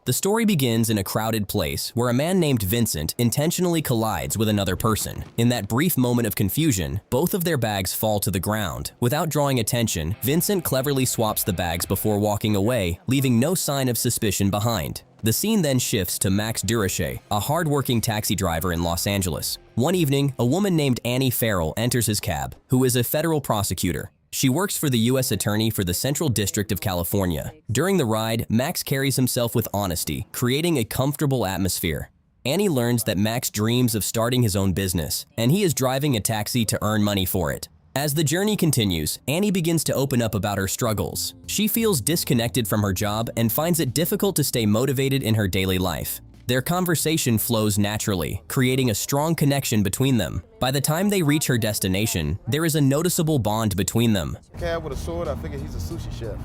The story begins in a crowded place where a man named Vincent intentionally collides with another person. In that brief moment of confusion, both of their bags fall to the ground. Without drawing attention, Vincent cleverly swaps the bags before walking away, leaving no sign of suspicion behind. The scene then shifts to Max Durache, a hard-working taxi driver in Los Angeles. One evening, a woman named Annie Farrell enters his cab, who is a federal prosecutor. She works for the U.S. Attorney for the Central District of California. During the ride, Max carries himself with honesty, creating a comfortable atmosphere. Annie learns that Max dreams of starting his own business, and he is driving a taxi to earn money for it. As the journey continues, Annie begins to open up about her struggles. She feels disconnected from her job and finds it difficult to stay motivated in her daily life. Their conversation flows naturally, creating a strong connection between them. By the time they reach her destination, there is a noticeable bond between them. Cab with a sword, I figure he's a sushi chef.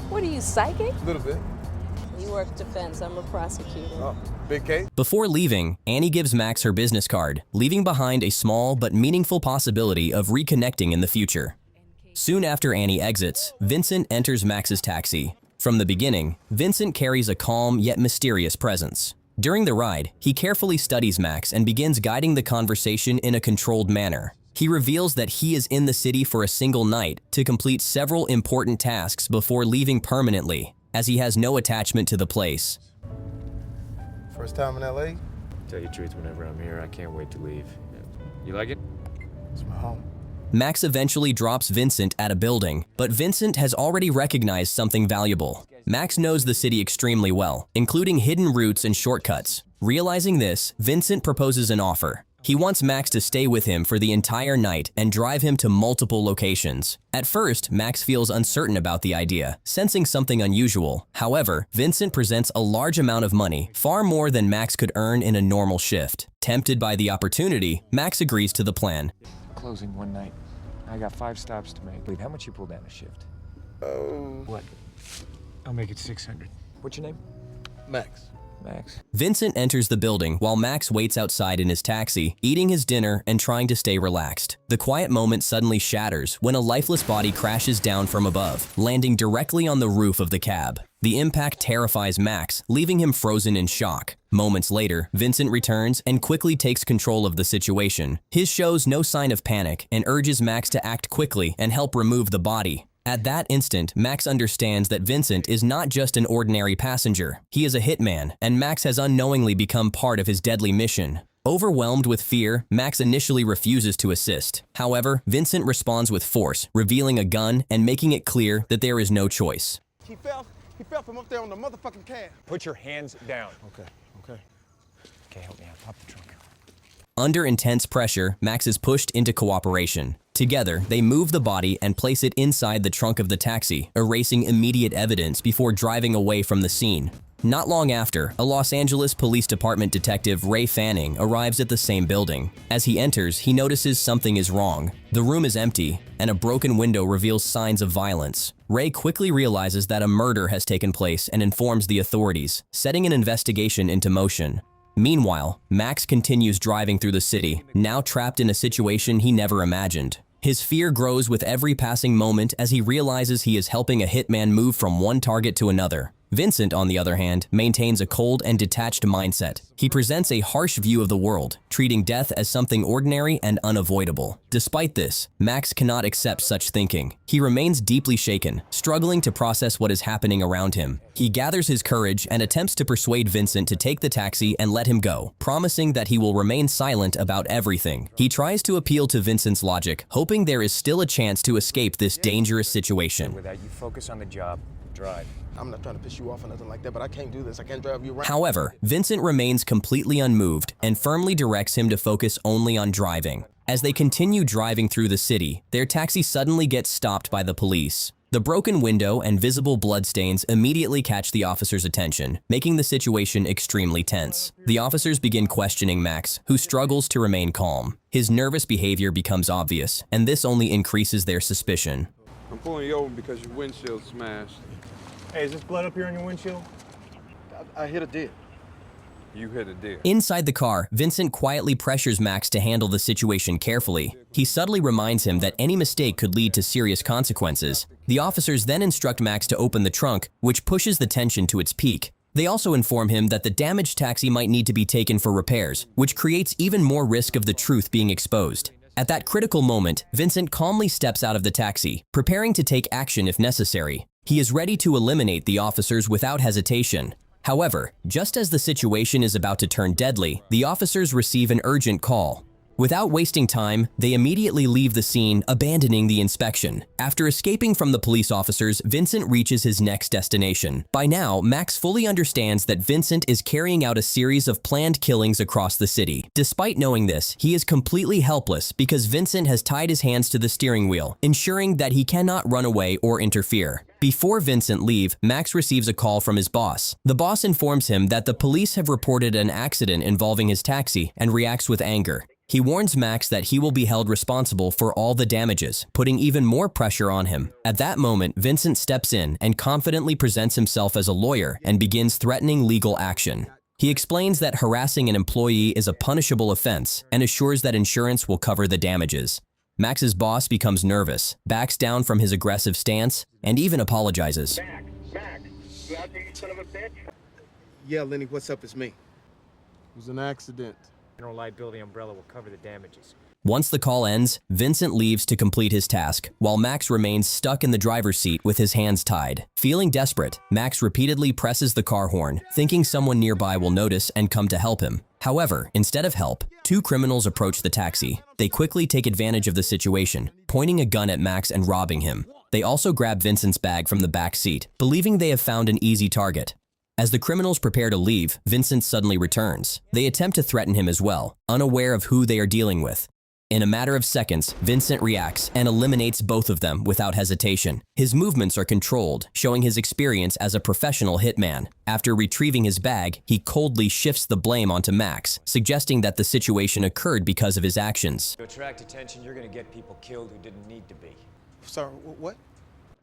What are you, psychic? A little bit. You work defense, I'm a prosecutor. Oh, big case? Before leaving, Annie gives Max her business card, leaving behind a small but meaningful possibility of reconnecting in the future. Soon after Annie exits, Vincent enters Max's taxi. From the beginning, Vincent carries a calm yet mysterious presence. During the ride, he carefully studies Max and begins guiding the conversation in a controlled manner. He reveals that he is in the city for a single night to complete several important tasks before leaving permanently, as he has no attachment to the place. First time in L.A.? Tell you the truth, whenever I'm here, I can't wait to leave. You like it? It's my home. Max eventually drops Vincent at a building, but Vincent has already recognized something valuable. Max knows the city extremely well, including hidden routes and shortcuts. Realizing this, Vincent proposes an offer. He wants Max to stay with him for the entire night and drive him to multiple locations. At first, Max feels uncertain about the idea, sensing something unusual. However, Vincent presents a large amount of money, far more than Max could earn in a normal shift. Tempted by the opportunity, Max agrees to the plan. Closing one night. I got 5 stops to make. How much you pull down a shift? What? I'll make it 600. What's your name? Max. Max. Vincent enters the building while Max waits outside in his taxi, eating his dinner and trying to stay relaxed. The quiet moment suddenly shatters when a lifeless body crashes down from above, landing directly on the roof of the cab. The impact terrifies Max, leaving him frozen in shock. Moments later, Vincent returns and quickly takes control of the situation. His shows no sign of panic and urges Max to act quickly and help remove the body. At that instant, Max understands that Vincent is not just an ordinary passenger. He is a hitman, and Max has unknowingly become part of his deadly mission. Overwhelmed with fear, Max initially refuses to assist. However, Vincent responds with force, revealing a gun and making it clear that there is no choice. He fell from up there on the motherfucking cab. Put your hands down. Okay. Okay, help me out. Pop the trunk. Under intense pressure, Max is pushed into cooperation. Together, they move the body and place it inside the trunk of the taxi, erasing immediate evidence before driving away from the scene. Not long after, a Los Angeles Police Department detective, Ray Fanning, arrives at the same building. As he enters, he notices something is wrong. The room is empty, and a broken window reveals signs of violence. Ray quickly realizes that a murder has taken place and informs the authorities, setting an investigation into motion. Meanwhile, Max continues driving through the city, now trapped in a situation he never imagined. His fear grows with every passing moment as he realizes he is helping a hitman move from one target to another. Vincent, on the other hand, maintains a cold and detached mindset. He presents a harsh view of the world, treating death as something ordinary and unavoidable. Despite this, Max cannot accept such thinking. He remains deeply shaken, struggling to process what is happening around him. He gathers his courage and attempts to persuade Vincent to take the taxi and let him go, promising that he will remain silent about everything. He tries to appeal to Vincent's logic, hoping there is still a chance to escape this dangerous situation. With that, you focus on the job. Drive. I'm not trying to piss you off or nothing like that, but I can't do this. I can't drive you around. However, Vincent remains completely unmoved and firmly directs him to focus only on driving. As they continue driving through the city, their taxi suddenly gets stopped by the police. The broken window and visible bloodstains immediately catch the officer's attention, making the situation extremely tense. The officers begin questioning Max, who struggles to remain calm. His nervous behavior becomes obvious, and this only increases their suspicion. I'm pulling you over because your windshield's smashed. Hey, is this blood up here on your windshield? I hit a deer. You hit a deer. Inside the car, Vincent quietly pressures Max to handle the situation carefully. He subtly reminds him that any mistake could lead to serious consequences. The officers then instruct Max to open the trunk, which pushes the tension to its peak. They also inform him that the damaged taxi might need to be taken for repairs, which creates even more risk of the truth being exposed. At that critical moment, Vincent calmly steps out of the taxi, preparing to take action if necessary. He is ready to eliminate the officers without hesitation. However, just as the situation is about to turn deadly, the officers receive an urgent call. Without wasting time, they immediately leave the scene, abandoning the inspection. After escaping from the police officers, Vincent reaches his next destination. By now, Max fully understands that Vincent is carrying out a series of planned killings across the city. Despite knowing this, he is completely helpless because Vincent has tied his hands to the steering wheel, ensuring that he cannot run away or interfere. Before Vincent leaves, Max receives a call from his boss. The boss informs him that the police have reported an accident involving his taxi and reacts with anger. He warns Max that he will be held responsible for all the damages, putting even more pressure on him. At that moment, Vincent steps in and confidently presents himself as a lawyer and begins threatening legal action. He explains that harassing an employee is a punishable offense and assures that insurance will cover the damages. Max's boss becomes nervous, backs down from his aggressive stance, and even apologizes. Max, you out there, you son of a bitch? Yeah, Lenny, what's up? It's me. It was an accident. General liability umbrella will cover the damages. Once the call ends, Vincent leaves to complete his task, while Max remains stuck in the driver's seat with his hands tied. Feeling desperate, Max repeatedly presses the car horn, thinking someone nearby will notice and come to help him. However, instead of help, two criminals approach the taxi. They quickly take advantage of the situation, pointing a gun at Max and robbing him. They also grab Vincent's bag from the back seat, believing they have found an easy target. As the criminals prepare to leave, Vincent suddenly returns. They attempt to threaten him as well, unaware of who they are dealing with. In a matter of seconds, Vincent reacts and eliminates both of them without hesitation. His movements are controlled, showing his experience as a professional hitman. After retrieving his bag, he coldly shifts the blame onto Max, suggesting that the situation occurred because of his actions. To attract attention, you're gonna get people killed who didn't need to be. Sorry, what?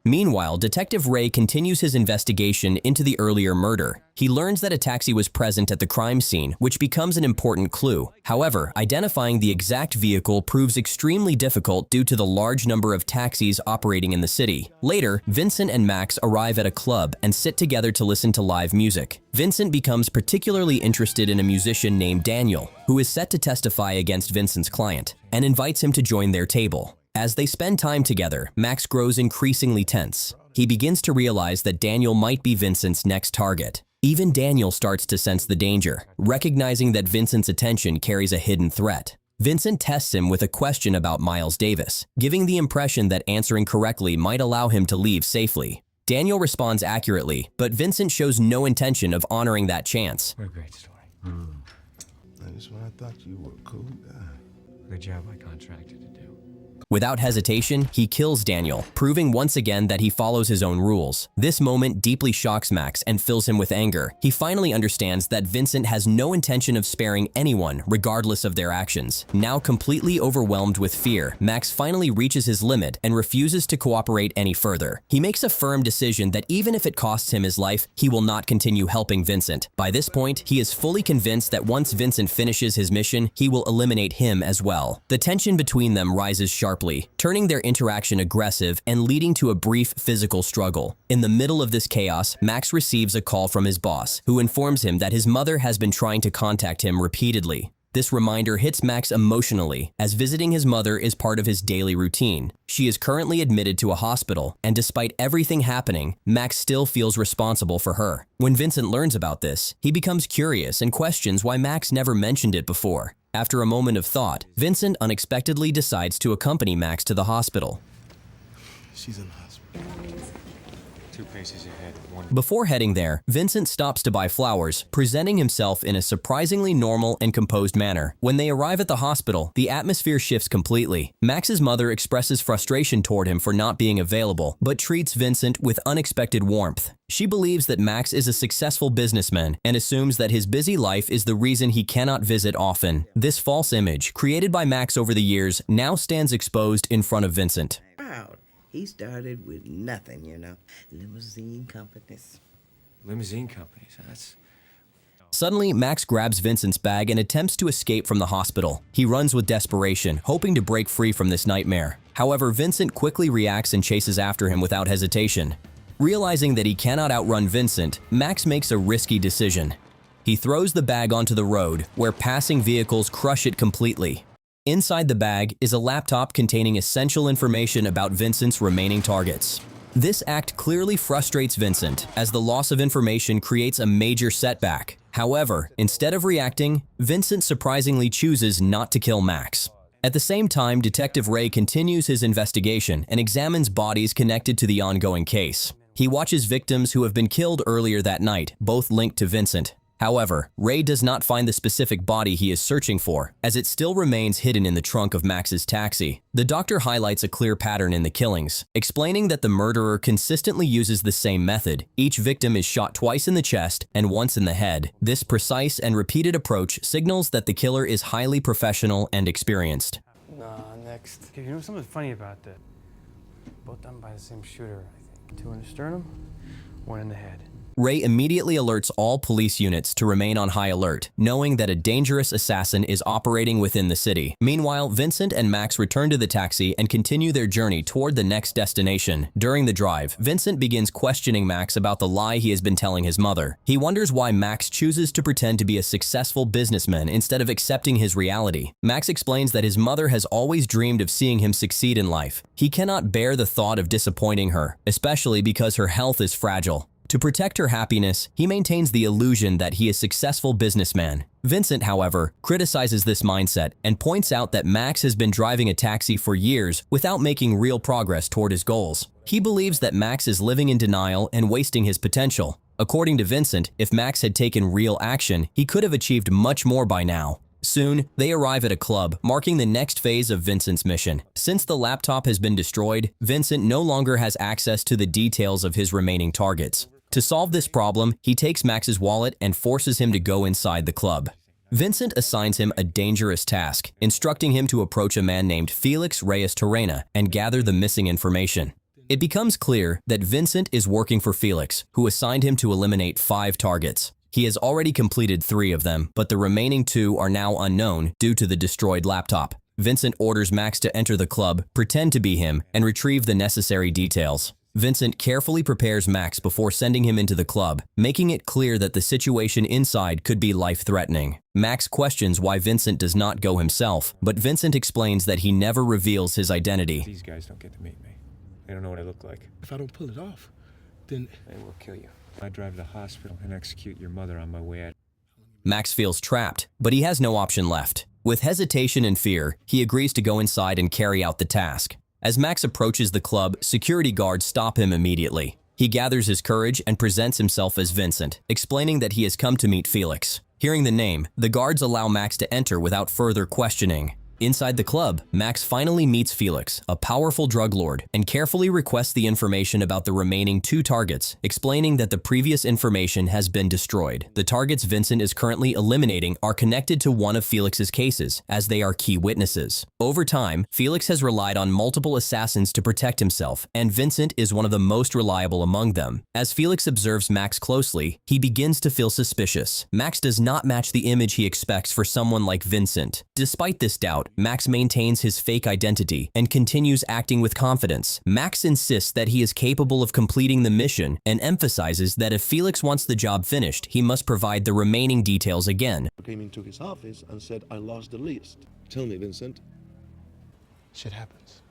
Meanwhile, Detective Ray continues his investigation into the earlier murder. He learns that a taxi was present at the crime scene, which becomes an important clue. However, identifying the exact vehicle proves extremely difficult due to the large number of taxis operating in the city. Later, Vincent and Max arrive at a club and sit together to listen to live music. Vincent becomes particularly interested in a musician named Daniel, who is set to testify against Vincent's client, and invites him to join their table. As they spend time together, Max grows increasingly tense. He begins to realize that Daniel might be Vincent's next target. Even Daniel starts to sense the danger, recognizing that Vincent's attention carries a hidden threat. Vincent tests him with a question about Miles Davis, giving the impression that answering correctly might allow him to leave safely. Daniel responds accurately, but Vincent shows no intention of honoring that chance. What a great story. I just when I thought you were a cool guy. Good job I contracted to do. Without hesitation, he kills Daniel, proving once again that he follows his own rules. This moment deeply shocks Max and fills him with anger. He finally understands that Vincent has no intention of sparing anyone, regardless of their actions. Now completely overwhelmed with fear, Max finally reaches his limit and refuses to cooperate any further. He makes a firm decision that even if it costs him his life, he will not continue helping Vincent. By this point, he is fully convinced that once Vincent finishes his mission, he will eliminate him as well. The tension between them rises sharply, turning their interaction aggressive and leading to a brief physical struggle. In the middle of this chaos, Max receives a call from his boss, who informs him that his mother has been trying to contact him repeatedly. This reminder hits Max emotionally, as visiting his mother is part of his daily routine. She is currently admitted to a hospital, and despite everything happening, Max still feels responsible for her. When Vincent learns about this, he becomes curious and questions why Max never mentioned it before. After a moment of thought, Vincent unexpectedly decides to accompany Max to the hospital. She's in the hospital. 2 paces ahead, 1. Before heading there, Vincent stops to buy flowers, presenting himself in a surprisingly normal and composed manner. When they arrive at the hospital, the atmosphere shifts completely. Max's mother expresses frustration toward him for not being available, but treats Vincent with unexpected warmth. She believes that Max is a successful businessman and assumes that his busy life is the reason he cannot visit often. This false image, created by Max over the years, now stands exposed in front of Vincent. Proud. He started with nothing, you know. Limousine companies. Limousine companies, that's... Suddenly, Max grabs Vincent's bag and attempts to escape from the hospital. He runs with desperation, hoping to break free from this nightmare. However, Vincent quickly reacts and chases after him without hesitation. Realizing that he cannot outrun Vincent, Max makes a risky decision. He throws the bag onto the road, where passing vehicles crush it completely. Inside the bag is a laptop containing essential information about Vincent's remaining targets. This act clearly frustrates Vincent, as the loss of information creates a major setback. However, instead of reacting, Vincent surprisingly chooses not to kill Max. At the same time, Detective Ray continues his investigation and examines bodies connected to the ongoing case. He watches victims who have been killed earlier that night, both linked to Vincent. However, Ray does not find the specific body he is searching for, as it still remains hidden in the trunk of Max's taxi. The doctor highlights a clear pattern in the killings, explaining that the murderer consistently uses the same method. Each victim is shot twice in the chest and once in the head. This precise and repeated approach signals that the killer is highly professional and experienced. Next. Okay, you know something funny about that? Both done by the same shooter, I think. 2 in the sternum, 1 in the head. Ray immediately alerts all police units to remain on high alert, knowing that a dangerous assassin is operating within the city. Meanwhile, Vincent and Max return to the taxi and continue their journey toward the next destination. During the drive, Vincent begins questioning Max about the lie he has been telling his mother. He wonders why Max chooses to pretend to be a successful businessman instead of accepting his reality. Max explains that his mother has always dreamed of seeing him succeed in life. He cannot bear the thought of disappointing her, especially because her health is fragile. To protect her happiness, he maintains the illusion that he is a successful businessman. Vincent, however, criticizes this mindset and points out that Max has been driving a taxi for years without making real progress toward his goals. He believes that Max is living in denial and wasting his potential. According to Vincent, if Max had taken real action, he could have achieved much more by now. Soon, they arrive at a club, marking the next phase of Vincent's mission. Since the laptop has been destroyed, Vincent no longer has access to the details of his remaining targets. To solve this problem, he takes Max's wallet and forces him to go inside the club. Vincent assigns him a dangerous task, instructing him to approach a man named Felix Reyes-Terena and gather the missing information. It becomes clear that Vincent is working for Felix, who assigned him to eliminate 5 targets. He has already completed 3 of them, but the remaining 2 are now unknown due to the destroyed laptop. Vincent orders Max to enter the club, pretend to be him, and retrieve the necessary details. Vincent carefully prepares Max before sending him into the club, making it clear that the situation inside could be life-threatening. Max questions why Vincent does not go himself, but Vincent explains that he never reveals his identity. These guys don't get to meet me. They don't know what I look like. If I don't pull it off, then They will kill you. I drive to the hospital and execute your mother on my way out. Max feels trapped, but he has no option left. With hesitation and fear, he agrees to go inside and carry out the task. As Max approaches the club, security guards stop him immediately. He gathers his courage and presents himself as Vincent, explaining that he has come to meet Felix. Hearing the name, the guards allow Max to enter without further questioning. Inside the club, Max finally meets Felix, a powerful drug lord, and carefully requests the information about the remaining 2 targets, explaining that the previous information has been destroyed. The targets Vincent is currently eliminating are connected to one of Felix's cases, as they are key witnesses. Over time, Felix has relied on multiple assassins to protect himself, and Vincent is one of the most reliable among them. As Felix observes Max closely, he begins to feel suspicious. Max does not match the image he expects for someone like Vincent. Despite this doubt, Max maintains his fake identity and continues acting with confidence. Max insists that he is capable of completing the mission and emphasizes that if Felix wants the job finished, he must provide the remaining details again. Came into his office and said, I lost the list. Tell me, Vincent. shit happens.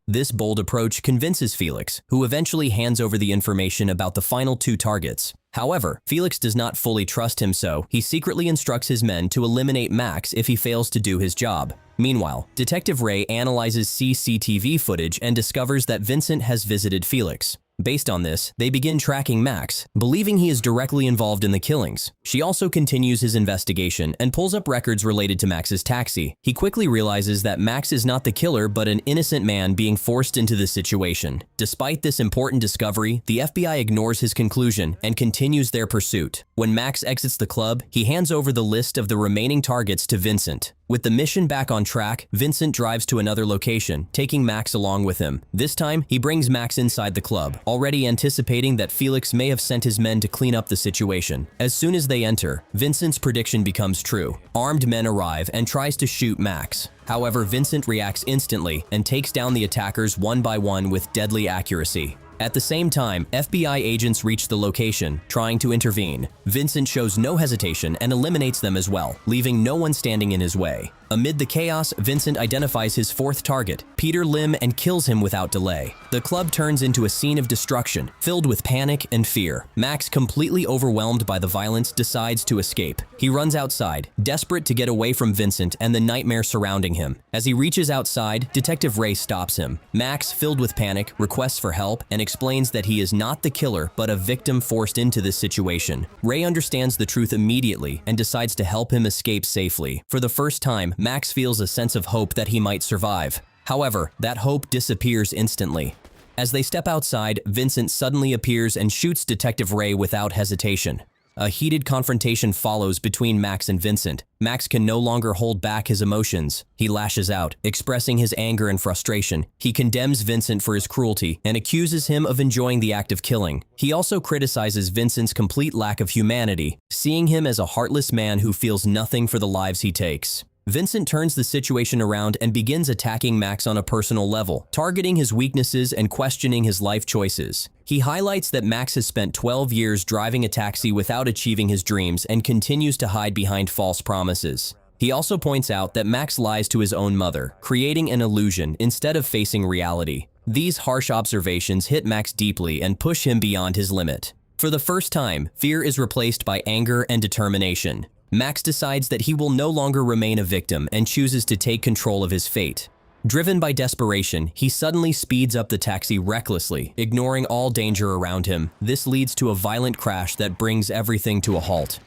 This bold approach convinces Felix, who eventually hands over the information about the final 2 targets. However, Felix does not fully trust him, so he secretly instructs his men to eliminate Max if he fails to do his job. Meanwhile, Detective Ray analyzes CCTV footage and discovers that Vincent has visited Felix. Based on this, they begin tracking Max, believing he is directly involved in the killings. She also continues his investigation and pulls up records related to Max's taxi. He quickly realizes that Max is not the killer but an innocent man being forced into the situation. Despite this important discovery, the FBI ignores his conclusion and continues their pursuit. When Max exits the club, he hands over the list of the remaining targets to Vincent. With the mission back on track, Vincent drives to another location, taking Max along with him. This time, he brings Max inside the club, already anticipating that Felix may have sent his men to clean up the situation. As soon as they enter, Vincent's prediction becomes true. Armed men arrive and tries to shoot Max. However, Vincent reacts instantly and takes down the attackers one by one with deadly accuracy. At the same time, FBI agents reach the location, trying to intervene. Vincent shows no hesitation and eliminates them as well, leaving no one standing in his way. Amid the chaos, Vincent identifies his fourth target, Peter Lim, and kills him without delay. The club turns into a scene of destruction, filled with panic and fear. Max, completely overwhelmed by the violence, decides to escape. He runs outside, desperate to get away from Vincent and the nightmare surrounding him. As he reaches outside, Detective Ray stops him. Max, filled with panic, requests for help and explains that he is not the killer but a victim forced into this situation. Ray understands the truth immediately and decides to help him escape safely. For the first time, Max feels a sense of hope that he might survive. However, that hope disappears instantly. As they step outside, Vincent suddenly appears and shoots Detective Ray without hesitation. A heated confrontation follows between Max and Vincent. Max can no longer hold back his emotions. He lashes out, expressing his anger and frustration. He condemns Vincent for his cruelty and accuses him of enjoying the act of killing. He also criticizes Vincent's complete lack of humanity, seeing him as a heartless man who feels nothing for the lives he takes. Vincent turns the situation around and begins attacking Max on a personal level, targeting his weaknesses and questioning his life choices. He highlights that Max has spent 12 years driving a taxi without achieving his dreams and continues to hide behind false promises. He also points out that Max lies to his own mother, creating an illusion instead of facing reality. These harsh observations hit Max deeply and push him beyond his limit. For the first time, fear is replaced by anger and determination. Max decides that he will no longer remain a victim and chooses to take control of his fate. Driven by desperation, he suddenly speeds up the taxi recklessly, ignoring all danger around him. This leads to a violent crash that brings everything to a halt.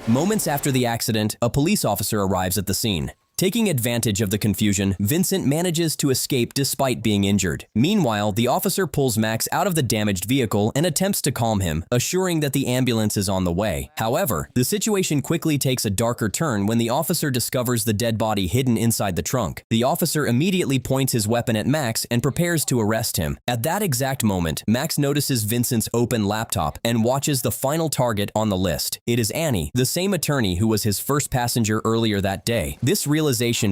Moments after the accident, a police officer arrives at the scene. Taking advantage of the confusion, Vincent manages to escape despite being injured. Meanwhile, the officer pulls Max out of the damaged vehicle and attempts to calm him, assuring that the ambulance is on the way. However, the situation quickly takes a darker turn when the officer discovers the dead body hidden inside the trunk. The officer immediately points his weapon at Max and prepares to arrest him. At that exact moment, Max notices Vincent's open laptop and watches the final target on the list. It is Annie, the same attorney who was his first passenger earlier that day. This realization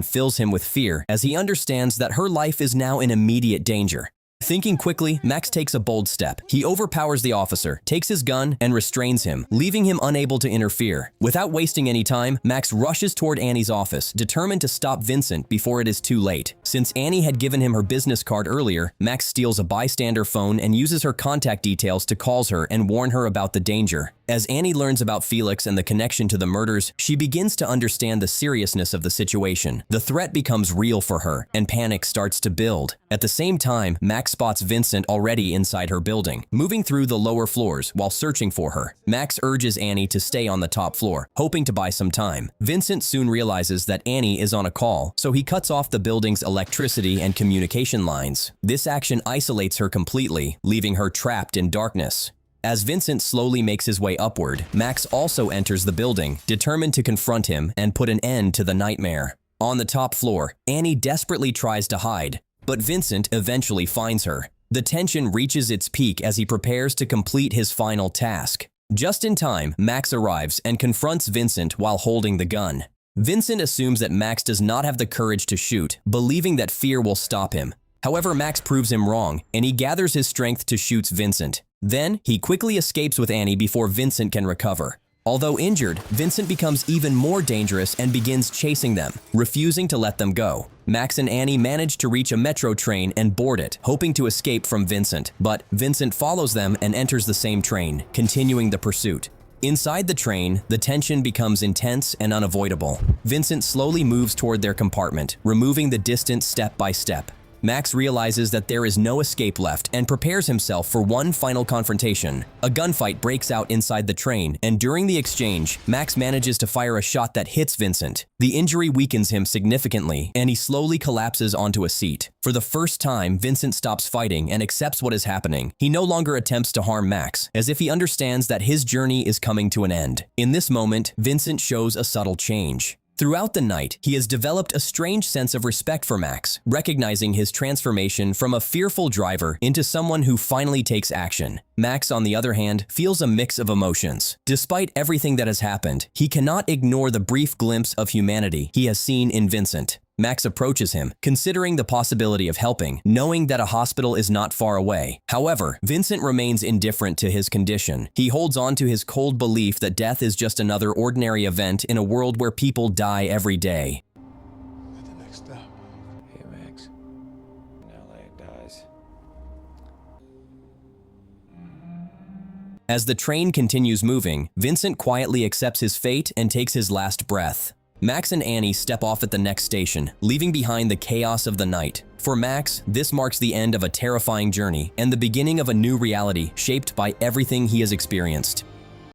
fills him with fear as he understands that her life is now in immediate danger. Thinking quickly, Max takes a bold step. He overpowers the officer, takes his gun, and restrains him, leaving him unable to interfere. Without wasting any time, Max rushes toward Annie's office, determined to stop Vincent before it is too late. Since Annie had given him her business card earlier, Max steals a bystander phone and uses her contact details to call her and warn her about the danger. As Annie learns about Felix and the connection to the murders, she begins to understand the seriousness of the situation. The threat becomes real for her, and panic starts to build. At the same time, Max spots Vincent already inside her building, moving through the lower floors while searching for her. Max urges Annie to stay on the top floor, hoping to buy some time. Vincent soon realizes that Annie is on a call, so he cuts off the building's electricity and communication lines. This action isolates her completely, leaving her trapped in darkness. As Vincent slowly makes his way upward, Max also enters the building, determined to confront him and put an end to the nightmare. On the top floor, Annie desperately tries to hide, but Vincent eventually finds her. The tension reaches its peak as he prepares to complete his final task. Just in time, Max arrives and confronts Vincent while holding the gun. Vincent assumes that Max does not have the courage to shoot, believing that fear will stop him. However, Max proves him wrong, and he gathers his strength to shoot Vincent. Then, he quickly escapes with Annie before Vincent can recover. Although injured, Vincent becomes even more dangerous and begins chasing them, refusing to let them go. Max and Annie manage to reach a metro train and board it, hoping to escape from Vincent. But Vincent follows them and enters the same train, continuing the pursuit. Inside the train, the tension becomes intense and unavoidable. Vincent slowly moves toward their compartment, removing the distance step by step. Max realizes that there is no escape left and prepares himself for one final confrontation. A gunfight breaks out inside the train, and during the exchange, Max manages to fire a shot that hits Vincent. The injury weakens him significantly, and he slowly collapses onto a seat. For the first time, Vincent stops fighting and accepts what is happening. He no longer attempts to harm Max, as if he understands that his journey is coming to an end. In this moment, Vincent shows a subtle change. Throughout the night, he has developed a strange sense of respect for Max, recognizing his transformation from a fearful driver into someone who finally takes action. Max, on the other hand, feels a mix of emotions. Despite everything that has happened, he cannot ignore the brief glimpse of humanity he has seen in Vincent. Max approaches him, considering the possibility of helping, knowing that a hospital is not far away. However, Vincent remains indifferent to his condition. He holds on to his cold belief that death is just another ordinary event in a world where people die every day. At the next stop. Hey, Max. Now Lane dies. As the train continues moving, Vincent quietly accepts his fate and takes his last breath. Max and Annie step off at the next station, leaving behind the chaos of the night. For Max, this marks the end of a terrifying journey and the beginning of a new reality shaped by everything he has experienced.